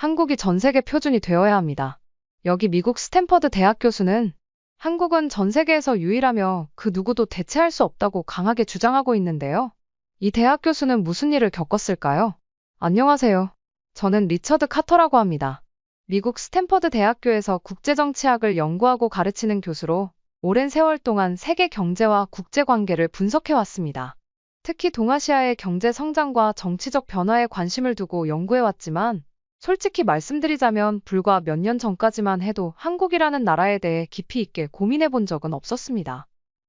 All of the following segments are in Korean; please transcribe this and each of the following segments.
한국이 전 세계 표준이 되어야 합니다. 여기 미국 스탠퍼드 대학 교수는 한국은 전 세계에서 유일하며 그 누구도 대체할 수 없다고 강하게 주장하고 있는데요. 이 대학 교수는 무슨 일을 겪었을까요? 안녕하세요. 저는 리처드 카터라고 합니다. 미국 스탠퍼드 대학교에서 국제정치학을 연구하고 가르치는 교수로 오랜 세월 동안 세계 경제와 국제관계를 분석해왔습니다. 특히 동아시아의 경제 성장과 정치적 변화에 관심을 두고 연구해왔지만 솔직히 말씀드리자면 불과 몇 년 전까지만 해도 한국이라는 나라에 대해 깊이 있게 고민해본 적은 없었습니다.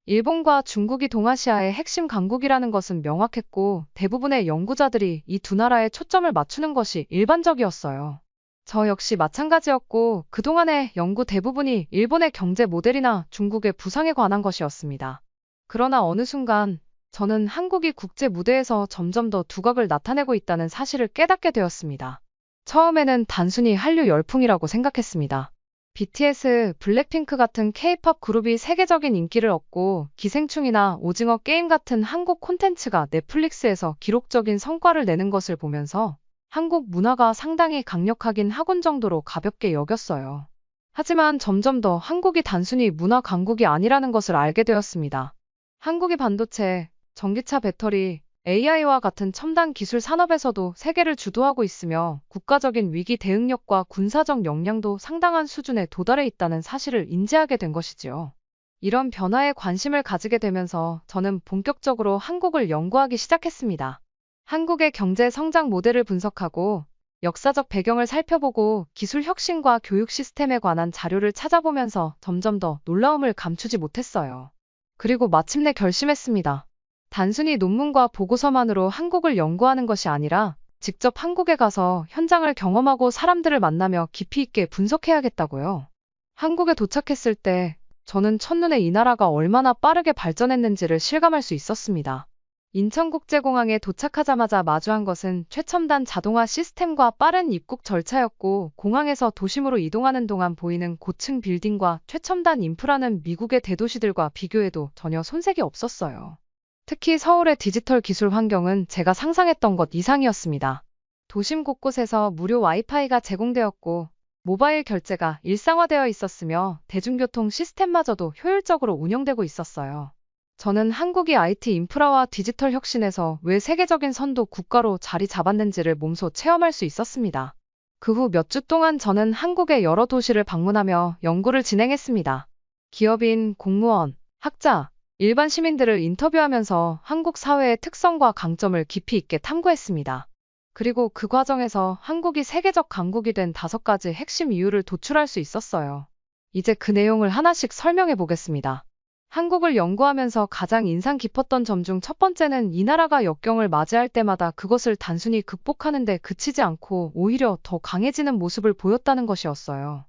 일본과 중국이 동아시아의 핵심 강국이라는 것은 명확했고 대부분의 연구자들이 이 두 나라에 초점을 맞추는 것이 일반적이었어요. 저 역시 마찬가지였고 그동안의 연구 대부분이 일본의 경제 모델이나 중국의 부상에 관한 것이었습니다. 그러나 어느 순간 저는 한국이 국제 무대에서 점점 더 두각을 나타내고 있다는 사실을 깨닫게 되었습니다. 처음에는 단순히 한류 열풍이라고 생각했습니다. BTS, 블랙핑크 같은 K-팝 그룹이 세계적인 인기를 얻고 기생충이나 오징어 게임 같은 한국 콘텐츠가 넷플릭스에서 기록적인 성과를 내는 것을 보면서 한국 문화가 상당히 강력하긴 하군 정도로 가볍게 여겼어요. 하지만 점점 더 한국이 단순히 문화 강국이 아니라는 것을 알게 되었습니다. 한국이 반도체, 전기차 배터리, AI와 같은 첨단 기술 산업에서도 세계를 주도하고 있으며 국가적인 위기 대응력과 군사적 역량도 상당한 수준에 도달해 있다는 사실을 인지하게 된 것이지요. 이런 변화에 관심을 가지게 되면서 저는 본격적으로 한국을 연구하기 시작했습니다. 한국의 경제 성장 모델을 분석하고 역사적 배경을 살펴보고 기술 혁신과 교육 시스템에 관한 자료를 찾아보면서 점점 더 놀라움을 감추지 못했어요. 그리고 마침내 결심했습니다. 단순히 논문과 보고서만으로 한국을 연구하는 것이 아니라 직접 한국에 가서 현장을 경험하고 사람들을 만나며 깊이 있게 분석해야겠다고요. 한국에 도착했을 때 저는 첫눈에 이 나라가 얼마나 빠르게 발전했는지를 실감할 수 있었습니다. 인천국제공항에 도착하자마자 마주한 것은 최첨단 자동화 시스템과 빠른 입국 절차였고 공항에서 도심으로 이동하는 동안 보이는 고층 빌딩과 최첨단 인프라는 미국의 대도시들과 비교해도 전혀 손색이 없었어요. 특히 서울의 디지털 기술 환경은 제가 상상했던 것 이상이었습니다. 도심 곳곳에서 무료 와이파이가 제공되었고 모바일 결제가 일상화되어 있었으며 대중교통 시스템마저도 효율적으로 운영되고 있었어요. 저는 한국이 IT 인프라와 디지털 혁신에서 왜 세계적인 선도 국가로 자리 잡았는지를 몸소 체험할 수 있었습니다. 그 후 몇 주 동안 저는 한국의 여러 도시를 방문하며 연구를 진행했습니다. 기업인, 공무원, 학자, 일반 시민들을 인터뷰하면서 한국 사회의 특성과 강점을 깊이 있게 탐구했습니다. 그리고 그 과정에서 한국이 세계적 강국이 된 5가지 핵심 이유를 도출할 수 있었어요. 이제 그 내용을 하나씩 설명해 보겠습니다. 한국을 연구하면서 가장 인상 깊었던 점 중 첫 번째는 이 나라가 역경을 맞이할 때마다 그것을 단순히 극복하는 데 그치지 않고 오히려 더 강해지는 모습을 보였다는 것이었어요.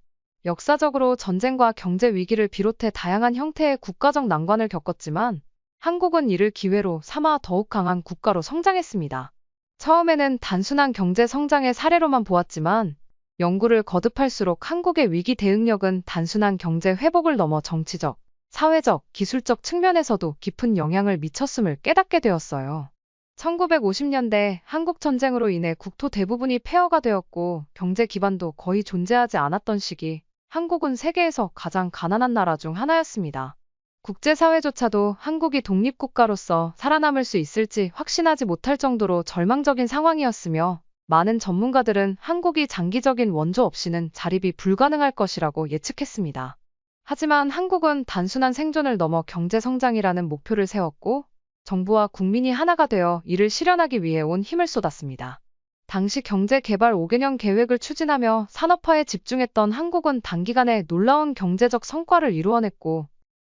역사적으로 전쟁과 경제 위기를 비롯해 다양한 형태의 국가적 난관을 겪었지만 한국은 이를 기회로 삼아 더욱 강한 국가로 성장했습니다. 처음에는 단순한 경제 성장의 사례로만 보았지만 연구를 거듭할수록 한국의 위기 대응력은 단순한 경제 회복을 넘어 정치적, 사회적, 기술적 측면에서도 깊은 영향을 미쳤음을 깨닫게 되었어요. 1950년대 한국 전쟁으로 인해 국토 대부분이 폐허가 되었고 경제 기반도 거의 존재하지 않았던 시기, 한국은 세계에서 가장 가난한 나라 중 하나였습니다. 국제사회조차도 한국이 독립국가로서 살아남을 수 있을지 확신하지 못할 정도로 절망적인 상황이었으며 많은 전문가들은 한국이 장기적인 원조 없이는 자립이 불가능할 것이라고 예측했습니다. 하지만 한국은 단순한 생존을 넘어 경제성장이라는 목표를 세웠고 정부와 국민이 하나가 되어 이를 실현하기 위해 온 힘을 쏟았습니다. 당시 경제개발 5개년 계획을 추진하며 산업화에 집중했던 한국은 단기간에 놀라운 경제적 성과를 이루어냈고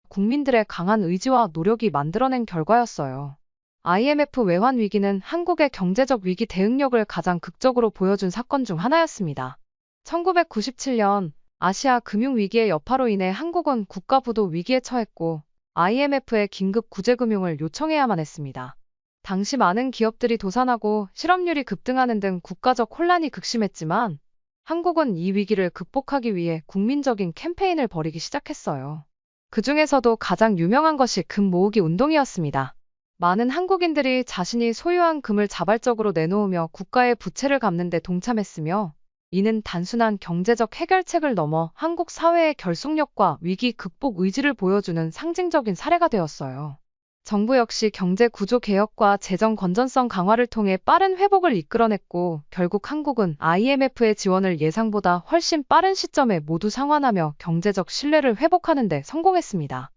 국민들의 강한 의지와 노력이 만들어낸 결과였어요. IMF 외환 위기는 한국의 경제적 위기 대응력을 가장 극적으로 보여준 사건 중 하나였습니다. 1997년 아시아 금융위기의 여파로 인해 한국은 국가부도 위기에 처했고 IMF에 긴급 구제금융을 요청해야만 했습니다. 당시 많은 기업들이 도산하고 실업률이 급등하는 등 국가적 혼란이 극심했지만 한국은 이 위기를 극복하기 위해 국민적인 캠페인을 벌이기 시작했어요. 그 중에서도 가장 유명한 것이 금 모으기 운동이었습니다. 많은 한국인들이 자신이 소유한 금을 자발적으로 내놓으며 국가의 부채를 갚는 데 동참했으며 이는 단순한 경제적 해결책을 넘어 한국 사회의 결속력과 위기 극복 의지를 보여주는 상징적인 사례가 되었어요. 정부 역시 경제 구조 개혁과 재정 건전성 강화를 통해 빠른 회복을 이끌어냈고, 결국 한국은 IMF의 지원을 예상보다 훨씬 빠른 시점에 모두 상환하며 경제적 신뢰를 회복하는 데 성공했습니다.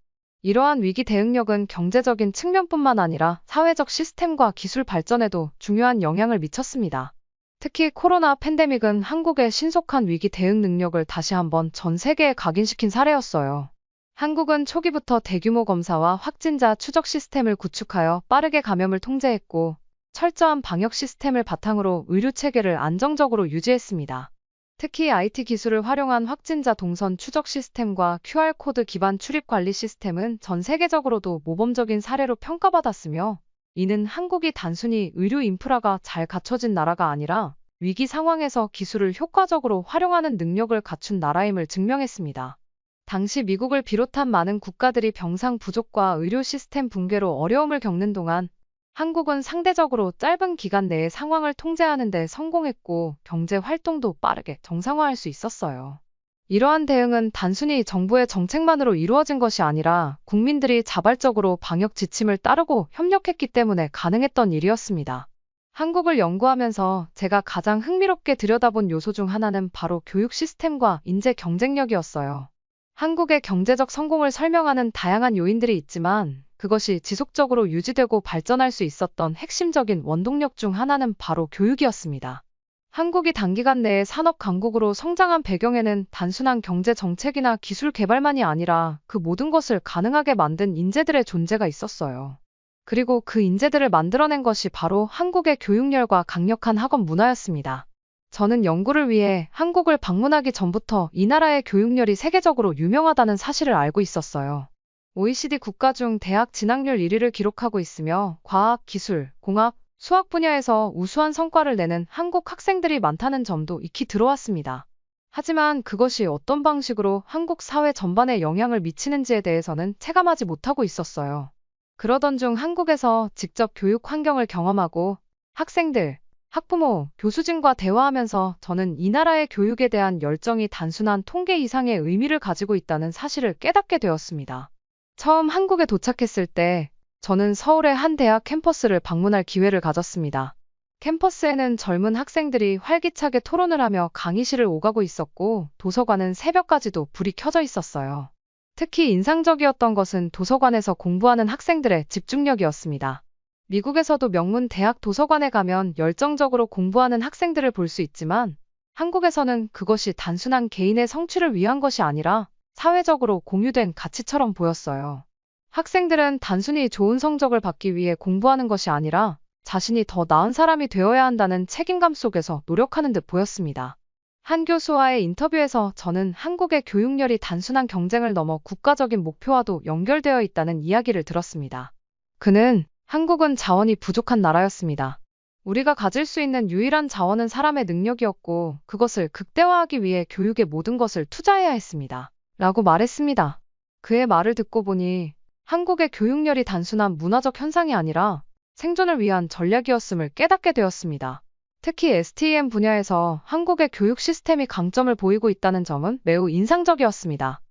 이러한 위기 대응력은 경제적인 측면뿐만 아니라 사회적 시스템과 기술 발전에도 중요한 영향을 미쳤습니다. 특히 코로나 팬데믹은 한국의 신속한 위기 대응 능력을 다시 한번 전 세계에 각인시킨 사례였어요. 한국은 초기부터 대규모 검사와 확진자 추적 시스템을 구축하여 빠르게 감염을 통제했고, 철저한 방역 시스템을 바탕으로 의료 체계를 안정적으로 유지했습니다. 특히 IT 기술을 활용한 확진자 동선 추적 시스템과 QR코드 기반 출입 관리 시스템은 전 세계적으로도 모범적인 사례로 평가받았으며, 이는 한국이 단순히 의료 인프라가 잘 갖춰진 나라가 아니라 위기 상황에서 기술을 효과적으로 활용하는 능력을 갖춘 나라임을 증명했습니다. 당시 미국을 비롯한 많은 국가들이 병상 부족과 의료 시스템 붕괴로 어려움을 겪는 동안 한국은 상대적으로 짧은 기간 내에 상황을 통제하는 데 성공했고, 경제 활동도 빠르게 정상화할 수 있었어요. 이러한 대응은 단순히 정부의 정책만으로 이루어진 것이 아니라 국민들이 자발적으로 방역 지침을 따르고 협력했기 때문에 가능했던 일이었습니다. 한국을 연구하면서 제가 가장 흥미롭게 들여다본 요소 중 하나는 바로 교육 시스템과 인재 경쟁력이었어요. 한국의 경제적 성공을 설명하는 다양한 요인들이 있지만, 그것이 지속적으로 유지되고 발전할 수 있었던 핵심적인 원동력 중 하나는 바로 교육이었습니다. 한국이 단기간 내에 산업 강국으로 성장한 배경에는 단순한 경제 정책이나 기술 개발만이 아니라 그 모든 것을 가능하게 만든 인재들의 존재가 있었어요. 그리고 그 인재들을 만들어낸 것이 바로 한국의 교육열과 강력한 학원 문화였습니다. 저는 연구를 위해 한국을 방문하기 전부터 이 나라의 교육열이 세계적으로 유명하다는 사실을 알고 있었어요. OECD 국가 중 대학 진학률 1위를 기록하고 있으며 과학, 기술, 공학, 수학 분야에서 우수한 성과를 내는 한국 학생들이 많다는 점도 익히 들어왔습니다. 하지만 그것이 어떤 방식으로 한국 사회 전반에 영향을 미치는지에 대해서는 체감하지 못하고 있었어요. 그러던 중 한국에서 직접 교육 환경을 경험하고 학생들, 학부모, 교수진과 대화하면서 저는 이 나라의 교육에 대한 열정이 단순한 통계 이상의 의미를 가지고 있다는 사실을 깨닫게 되었습니다. 처음 한국에 도착했을 때 저는 서울의 한 대학 캠퍼스를 방문할 기회를 가졌습니다. 캠퍼스에는 젊은 학생들이 활기차게 토론을 하며 강의실을 오가고 있었고, 도서관은 새벽까지도 불이 켜져 있었어요. 특히 인상적이었던 것은 도서관에서 공부하는 학생들의 집중력이었습니다. 미국에서도 명문 대학 도서관에 가면 열정적으로 공부하는 학생들을 볼 수 있지만, 한국에서는 그것이 단순한 개인의 성취를 위한 것이 아니라 사회적으로 공유된 가치처럼 보였어요. 학생들은 단순히 좋은 성적을 받기 위해 공부하는 것이 아니라 자신이 더 나은 사람이 되어야 한다는 책임감 속에서 노력하는 듯 보였습니다. 한 교수와의 인터뷰에서 저는 한국의 교육열이 단순한 경쟁을 넘어 국가적인 목표와도 연결되어 있다는 이야기를 들었습니다. 그는 한국은 자원이 부족한 나라였습니다. 우리가 가질 수 있는 유일한 자원은 사람의 능력이었고, 그것을 극대화하기 위해 교육에 모든 것을 투자해야 했습니다. 라고 말했습니다. 그의 말을 듣고 보니 한국의 교육열이 단순한 문화적 현상이 아니라 생존을 위한 전략이었음을 깨닫게 되었습니다. 특히 STEM 분야에서 한국의 교육 시스템이 강점을 보이고 있다는 점은 매우 인상적이었습니다.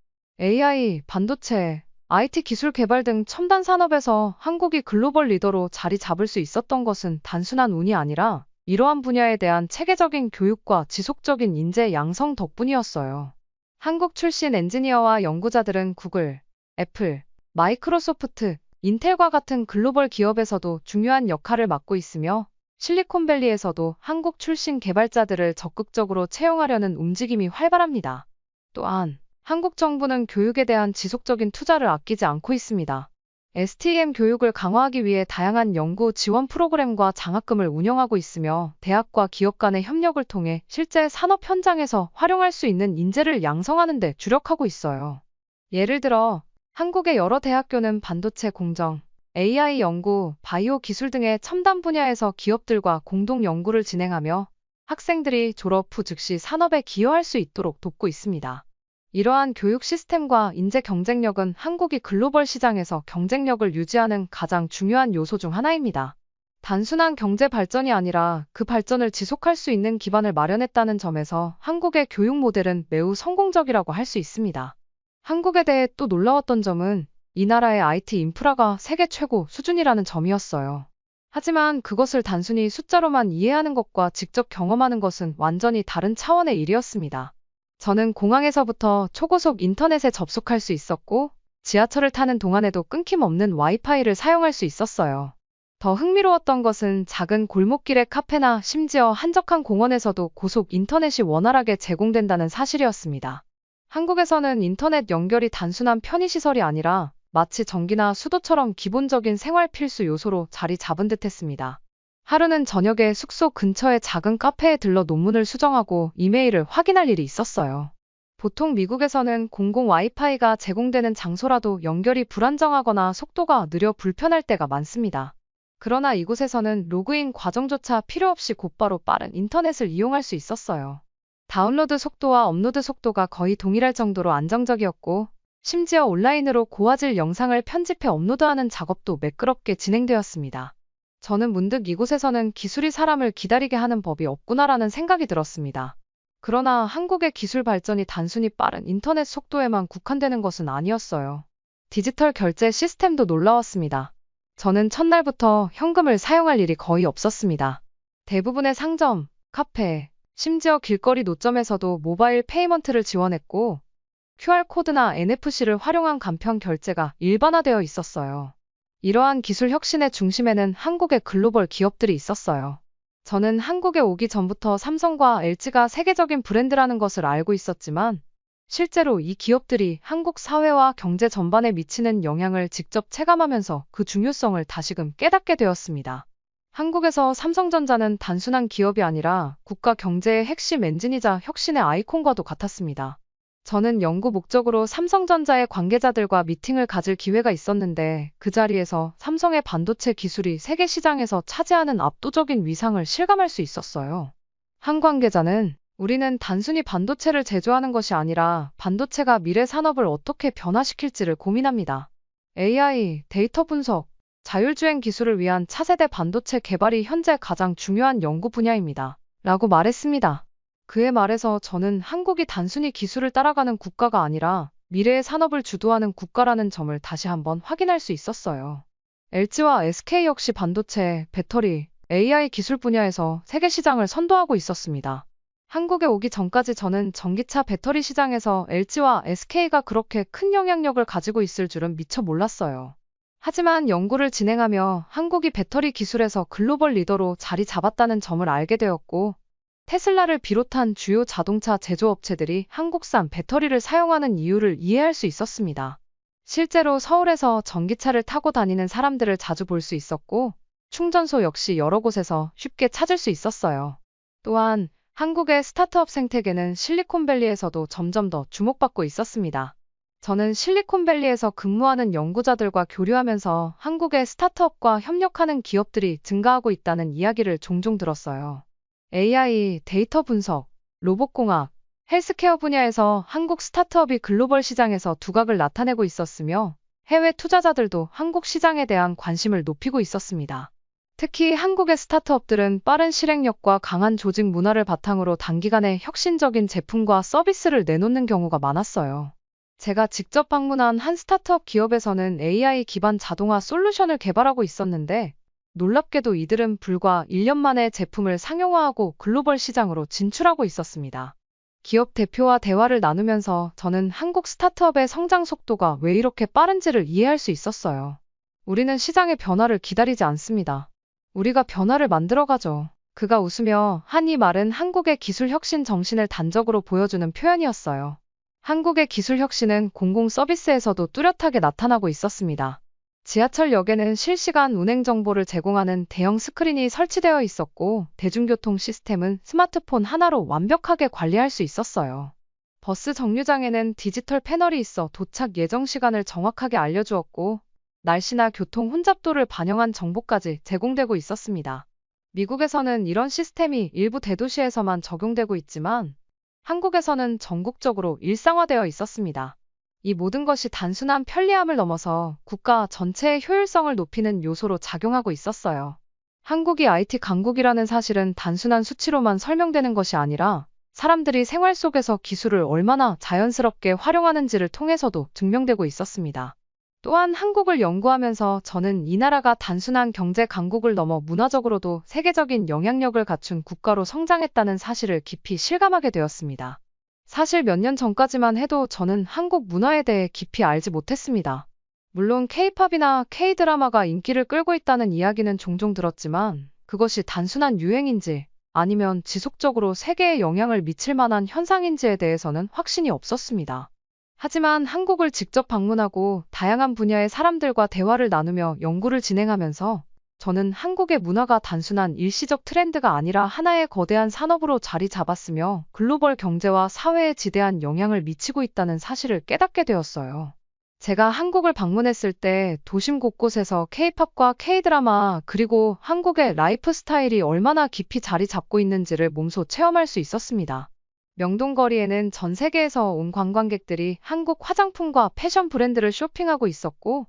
AI, 반도체, IT 기술 개발 등 첨단 산업에서 한국이 글로벌 리더로 자리 잡을 수 있었던 것은 단순한 운이 아니라 이러한 분야에 대한 체계적인 교육과 지속적인 인재 양성 덕분이었어요. 한국 출신 엔지니어와 연구자들은 구글, 애플, 마이크로소프트, 인텔과 같은 글로벌 기업에서도 중요한 역할을 맡고 있으며, 실리콘밸리에서도 한국 출신 개발자들을 적극적으로 채용하려는 움직임이 활발합니다. 또한 한국 정부는 교육에 대한 지속적인 투자를 아끼지 않고 있습니다. STEM 교육을 강화하기 위해 다양한 연구 지원 프로그램과 장학금을 운영하고 있으며, 대학과 기업 간의 협력을 통해 실제 산업 현장에서 활용할 수 있는 인재를 양성하는 데 주력하고 있어요. 예를 들어 한국의 여러 대학교는 반도체 공정, AI 연구, 바이오 기술 등의 첨단 분야에서 기업들과 공동 연구를 진행하며 학생들이 졸업 후 즉시 산업에 기여할 수 있도록 돕고 있습니다. 이러한 교육 시스템과 인재 경쟁력은 한국이 글로벌 시장에서 경쟁력을 유지하는 가장 중요한 요소 중 하나입니다. 단순한 경제 발전이 아니라 그 발전을 지속할 수 있는 기반을 마련했다는 점에서 한국의 교육 모델은 매우 성공적이라고 할 수 있습니다. 한국에 대해 또 놀라웠던 점은 이 나라의 IT 인프라가 세계 최고 수준이라는 점이었어요. 하지만 그것을 단순히 숫자로만 이해하는 것과 직접 경험하는 것은 완전히 다른 차원의 일이었습니다. 저는 공항에서부터 초고속 인터넷에 접속할 수 있었고, 지하철을 타는 동안에도 끊김없는 와이파이를 사용할 수 있었어요. 더 흥미로웠던 것은 작은 골목길의 카페나 심지어 한적한 공원에서도 고속 인터넷이 원활하게 제공된다는 사실이었습니다. 한국에서는 인터넷 연결이 단순한 편의시설이 아니라 마치 전기나 수도처럼 기본적인 생활 필수 요소로 자리 잡은 듯 했습니다. 하루는 저녁에 숙소 근처의 작은 카페에 들러 논문을 수정하고 이메일을 확인할 일이 있었어요. 보통 미국에서는 공공 와이파이가 제공되는 장소라도 연결이 불안정하거나 속도가 느려 불편할 때가 많습니다. 그러나 이곳에서는 로그인 과정조차 필요 없이 곧바로 빠른 인터넷을 이용할 수 있었어요. 다운로드 속도와 업로드 속도가 거의 동일할 정도로 안정적이었고, 심지어 온라인으로 고화질 영상을 편집해 업로드하는 작업도 매끄럽게 진행되었습니다. 저는 문득 이곳에서는 기술이 사람을 기다리게 하는 법이 없구나라는 생각이 들었습니다. 그러나 한국의 기술 발전이 단순히 빠른 인터넷 속도에만 국한되는 것은 아니었어요. 디지털 결제 시스템도 놀라웠습니다. 저는 첫날부터 현금을 사용할 일이 거의 없었습니다. 대부분의 상점, 카페, 심지어 길거리 노점에서도 모바일 페이먼트를 지원했고, QR코드나 NFC를 활용한 간편 결제가 일반화되어 있었어요. 이러한 기술 혁신의 중심에는 한국의 글로벌 기업들이 있었어요. 저는 한국에 오기 전부터 삼성과 LG가 세계적인 브랜드라는 것을 알고 있었지만, 실제로 이 기업들이 한국 사회와 경제 전반에 미치는 영향을 직접 체감하면서 그 중요성을 다시금 깨닫게 되었습니다. 한국에서 삼성전자는 단순한 기업이 아니라 국가 경제의 핵심 엔진이자 혁신의 아이콘과도 같았습니다. 저는 연구 목적으로 삼성전자의 관계자들과 미팅을 가질 기회가 있었는데, 그 자리에서 삼성의 반도체 기술이 세계 시장에서 차지하는 압도적인 위상을 실감할 수 있었어요. 한 관계자는 우리는 단순히 반도체를 제조하는 것이 아니라 반도체가 미래 산업을 어떻게 변화시킬지를 고민합니다. AI, 데이터 분석, 자율주행 기술을 위한 차세대 반도체 개발이 현재 가장 중요한 연구 분야입니다. 라고 말했습니다. 그의 말에서 저는 한국이 단순히 기술을 따라가는 국가가 아니라 미래의 산업을 주도하는 국가라는 점을 다시 한번 확인할 수 있었어요. LG와 SK 역시 반도체, 배터리, AI 기술 분야에서 세계 시장을 선도하고 있었습니다. 한국에 오기 전까지 저는 전기차 배터리 시장에서 LG와 SK가 그렇게 큰 영향력을 가지고 있을 줄은 미처 몰랐어요. 하지만 연구를 진행하며 한국이 배터리 기술에서 글로벌 리더로 자리 잡았다는 점을 알게 되었고, 테슬라를 비롯한 주요 자동차 제조업체들이 한국산 배터리를 사용하는 이유를 이해할 수 있었습니다. 실제로 서울에서 전기차를 타고 다니는 사람들을 자주 볼 수 있었고, 충전소 역시 여러 곳에서 쉽게 찾을 수 있었어요. 또한 한국의 스타트업 생태계는 실리콘밸리에서도 점점 더 주목받고 있었습니다. 저는 실리콘밸리에서 근무하는 연구자들과 교류하면서 한국의 스타트업과 협력하는 기업들이 증가하고 있다는 이야기를 종종 들었어요. AI, 데이터 분석, 로봇공학, 헬스케어 분야에서 한국 스타트업이 글로벌 시장에서 두각을 나타내고 있었으며, 해외 투자자들도 한국 시장에 대한 관심을 높이고 있었습니다. 특히 한국의 스타트업들은 빠른 실행력과 강한 조직 문화를 바탕으로 단기간에 혁신적인 제품과 서비스를 내놓는 경우가 많았어요. 제가 직접 방문한 한 스타트업 기업에서는 AI 기반 자동화 솔루션을 개발하고 있었는데, 놀랍게도 이들은 불과 1년 만에 제품을 상용화하고 글로벌 시장으로 진출하고 있었습니다. 기업 대표와 대화를 나누면서 저는 한국 스타트업의 성장 속도가 왜 이렇게 빠른지를 이해할 수 있었어요. 우리는 시장의 변화를 기다리지 않습니다. 우리가 변화를 만들어가죠. 그가 웃으며 한 이 말은 한국의 기술 혁신 정신을 단적으로 보여주는 표현이었어요. 한국의 기술 혁신은 공공 서비스에서도 뚜렷하게 나타나고 있었습니다. 지하철역에는 실시간 운행 정보를 제공하는 대형 스크린이 설치되어 있었고, 대중교통 시스템은 스마트폰 하나로 완벽하게 관리할 수 있었어요. 버스 정류장에는 디지털 패널이 있어 도착 예정 시간을 정확하게 알려주었고, 날씨나 교통 혼잡도를 반영한 정보까지 제공되고 있었습니다. 미국에서는 이런 시스템이 일부 대도시에서만 적용되고 있지만, 한국에서는 전국적으로 일상화되어 있었습니다. 이 모든 것이 단순한 편리함을 넘어서 국가 전체의 효율성을 높이는 요소로 작용하고 있었어요. 한국이 IT 강국이라는 사실은 단순한 수치로만 설명되는 것이 아니라 사람들이 생활 속에서 기술을 얼마나 자연스럽게 활용하는지를 통해서도 증명되고 있었습니다. 또한 한국을 연구하면서 저는 이 나라가 단순한 경제 강국을 넘어 문화적으로도 세계적인 영향력을 갖춘 국가로 성장했다는 사실을 깊이 실감하게 되었습니다. 사실 몇 년 전까지만 해도 저는 한국 문화에 대해 깊이 알지 못했습니다. 물론 K-팝이나 K-드라마가 인기를 끌고 있다는 이야기는 종종 들었지만 그것이 단순한 유행인지 아니면 지속적으로 세계에 영향을 미칠 만한 현상인지에 대해서는 확신이 없었습니다. 하지만 한국을 직접 방문하고 다양한 분야의 사람들과 대화를 나누며 연구를 진행하면서 저는 한국의 문화가 단순한 일시적 트렌드가 아니라 하나의 거대한 산업으로 자리 잡았으며 글로벌 경제와 사회에 지대한 영향을 미치고 있다는 사실을 깨닫게 되었어요. 제가 한국을 방문했을 때 도심 곳곳에서 K-팝과 K-드라마 그리고 한국의 라이프 스타일이 얼마나 깊이 자리 잡고 있는지를 몸소 체험할 수 있었습니다. 명동거리에는 전 세계에서 온 관광객들이 한국 화장품과 패션 브랜드를 쇼핑하고 있었고,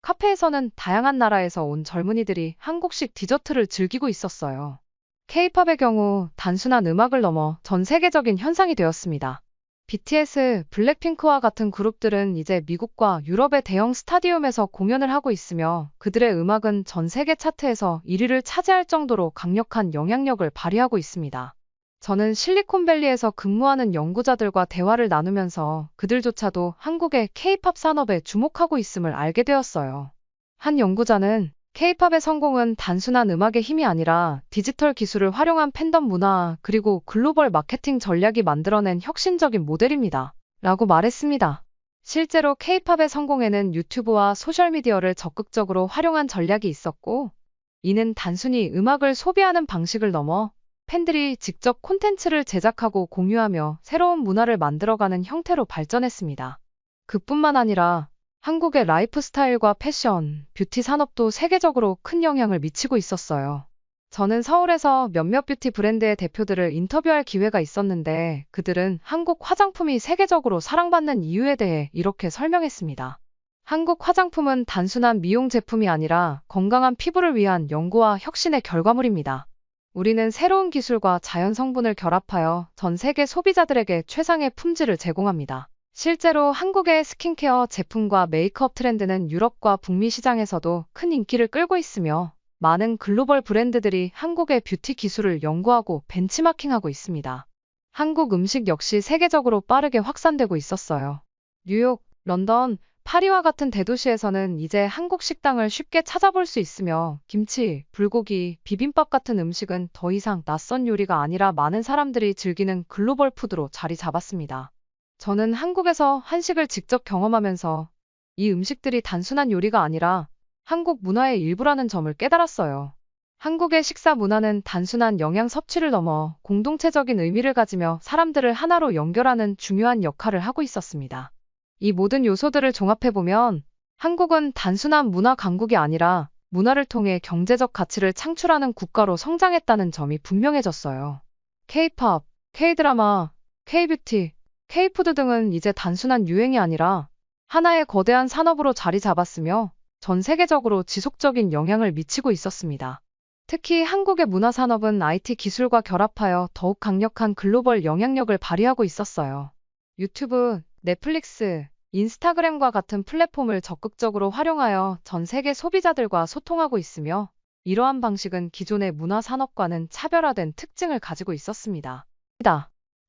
카페에서는 다양한 나라에서 온 젊은이들이 한국식 디저트를 즐기고 있었어요. K-팝의 경우 단순한 음악을 넘어 전 세계적인 현상이 되었습니다. BTS, 블랙핑크와 같은 그룹들은 이제 미국과 유럽의 대형 스타디움에서 공연을 하고 있으며 그들의 음악은 전 세계 차트에서 1위를 차지할 정도로 강력한 영향력을 발휘하고 있습니다. 저는 실리콘밸리에서 근무하는 연구자들과 대화를 나누면서 그들조차도 한국의 K-팝 산업에 주목하고 있음을 알게 되었어요. 한 연구자는 K-팝의 성공은 단순한 음악의 힘이 아니라 디지털 기술을 활용한 팬덤 문화 그리고 글로벌 마케팅 전략이 만들어낸 혁신적인 모델입니다. 라고 말했습니다. 실제로 K-팝의 성공에는 유튜브와 소셜미디어를 적극적으로 활용한 전략이 있었고, 이는 단순히 음악을 소비하는 방식을 넘어 팬들이 직접 콘텐츠를 제작하고 공유하며 새로운 문화를 만들어가는 형태로 발전했습니다. 그뿐만 아니라 한국의 라이프 스타일과 패션, 뷰티 산업도 세계적으로 큰 영향을 미치고 있었어요. 저는 서울에서 몇몇 뷰티 브랜드의 대표들을 인터뷰할 기회가 있었는데 그들은 한국 화장품이 세계적으로 사랑받는 이유에 대해 이렇게 설명했습니다. 한국 화장품은 단순한 미용 제품이 아니라 건강한 피부를 위한 연구와 혁신의 결과물입니다. 우리는 새로운 기술과 자연 성분을 결합하여 전 세계 소비자들에게 최상의 품질을 제공합니다. 실제로 한국의 스킨케어 제품과 메이크업 트렌드는 유럽과 북미 시장에서도 큰 인기를 끌고 있으며 많은 글로벌 브랜드들이 한국의 뷰티 기술을 연구하고 벤치마킹하고 있습니다. 한국 음식 역시 세계적으로 빠르게 확산되고 있었어요. 뉴욕, 런던, 파리와 같은 대도시에서는 이제 한국 식당을 쉽게 찾아볼 수 있으며 김치, 불고기, 비빔밥 같은 음식은 더 이상 낯선 요리가 아니라 많은 사람들이 즐기는 글로벌 푸드로 자리 잡았습니다. 저는 한국에서 한식을 직접 경험하면서 이 음식들이 단순한 요리가 아니라 한국 문화의 일부라는 점을 깨달았어요. 한국의 식사 문화는 단순한 영양 섭취를 넘어 공동체적인 의미를 가지며 사람들을 하나로 연결하는 중요한 역할을 하고 있었습니다. 이 모든 요소들을 종합해보면 한국은 단순한 문화 강국이 아니라 문화를 통해 경제적 가치를 창출하는 국가로 성장했다는 점이 분명해졌어요. K-팝, K-드라마, K-뷰티, K-푸드 등은 이제 단순한 유행이 아니라 하나의 거대한 산업으로 자리 잡았으며 전 세계적으로 지속적인 영향을 미치고 있었습니다. 특히 한국의 문화 산업은 IT 기술과 결합하여 더욱 강력한 글로벌 영향력을 발휘하고 있었어요. 유튜브, 넷플릭스, 인스타그램과 같은 플랫폼을 적극적으로 활용하여 전 세계 소비자들과 소통하고 있으며 이러한 방식은 기존의 문화 산업과는 차별화된 특징을 가지고 있었습니다.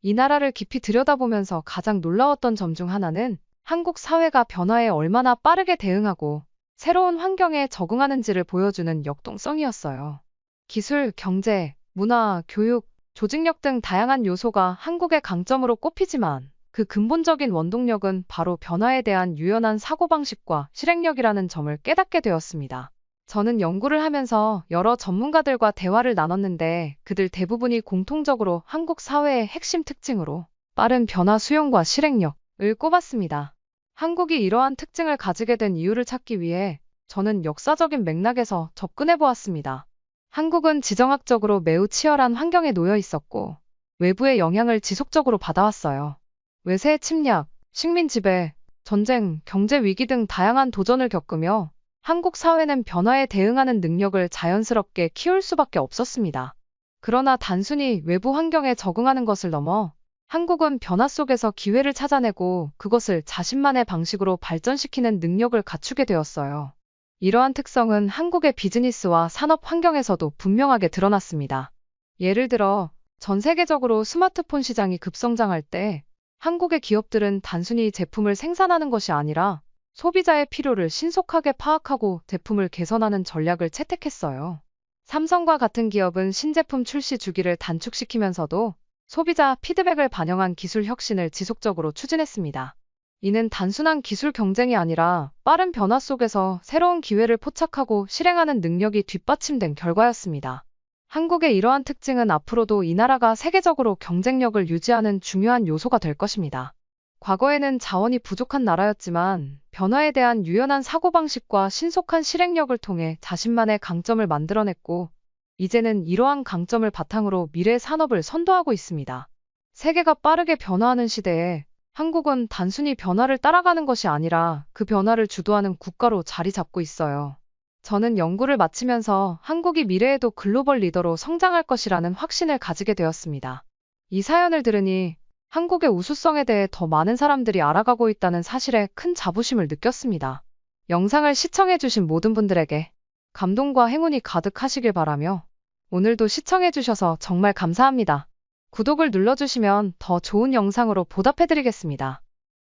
이 나라를 깊이 들여다보면서 가장 놀라웠던 점 중 하나는 한국 사회가 변화에 얼마나 빠르게 대응하고 새로운 환경에 적응하는지를 보여주는 역동성이었어요. 기술, 경제, 문화, 교육, 조직력 등 다양한 요소가 한국의 강점으로 꼽히지만 그 근본적인 원동력은 바로 변화에 대한 유연한 사고방식과 실행력이라는 점을 깨닫게 되었습니다. 저는 연구를 하면서 여러 전문가들과 대화를 나눴는데 그들 대부분이 공통적으로 한국 사회의 핵심 특징으로 빠른 변화 수용과 실행력을 꼽았습니다. 한국이 이러한 특징을 가지게 된 이유를 찾기 위해 저는 역사적인 맥락에서 접근해 보았습니다. 한국은 지정학적으로 매우 치열한 환경에 놓여 있었고 외부의 영향을 지속적으로 받아왔어요. 외세의 침략, 식민 지배, 전쟁, 경제 위기 등 다양한 도전을 겪으며 한국 사회는 변화에 대응하는 능력을 자연스럽게 키울 수밖에 없었습니다. 그러나 단순히 외부 환경에 적응하는 것을 넘어 한국은 변화 속에서 기회를 찾아내고 그것을 자신만의 방식으로 발전시키는 능력을 갖추게 되었어요. 이러한 특성은 한국의 비즈니스와 산업 환경에서도 분명하게 드러났습니다. 예를 들어, 전 세계적으로 스마트폰 시장이 급성장할 때 한국의 기업들은 단순히 제품을 생산하는 것이 아니라 소비자의 필요를 신속하게 파악하고 제품을 개선하는 전략을 채택했어요. 삼성과 같은 기업은 신제품 출시 주기를 단축시키면서도 소비자 피드백을 반영한 기술 혁신을 지속적으로 추진했습니다. 이는 단순한 기술 경쟁이 아니라 빠른 변화 속에서 새로운 기회를 포착하고 실행하는 능력이 뒷받침된 결과였습니다. 한국의 이러한 특징은 앞으로도 이 나라가 세계적으로 경쟁력을 유지하는 중요한 요소가 될 것입니다. 과거에는 자원이 부족한 나라였지만 변화에 대한 유연한 사고방식과 신속한 실행력을 통해 자신만의 강점을 만들어냈고, 이제는 이러한 강점을 바탕으로 미래 산업을 선도하고 있습니다. 세계가 빠르게 변화하는 시대에 한국은 단순히 변화를 따라가는 것이 아니라 그 변화를 주도하는 국가로 자리 잡고 있어요. 저는 연구를 마치면서 한국이 미래에도 글로벌 리더로 성장할 것이라는 확신을 가지게 되었습니다. 이 사연을 들으니 한국의 우수성에 대해 더 많은 사람들이 알아가고 있다는 사실에 큰 자부심을 느꼈습니다. 영상을 시청해주신 모든 분들에게 감동과 행운이 가득하시길 바라며 오늘도 시청해주셔서 정말 감사합니다. 구독을 눌러주시면 더 좋은 영상으로 보답해드리겠습니다.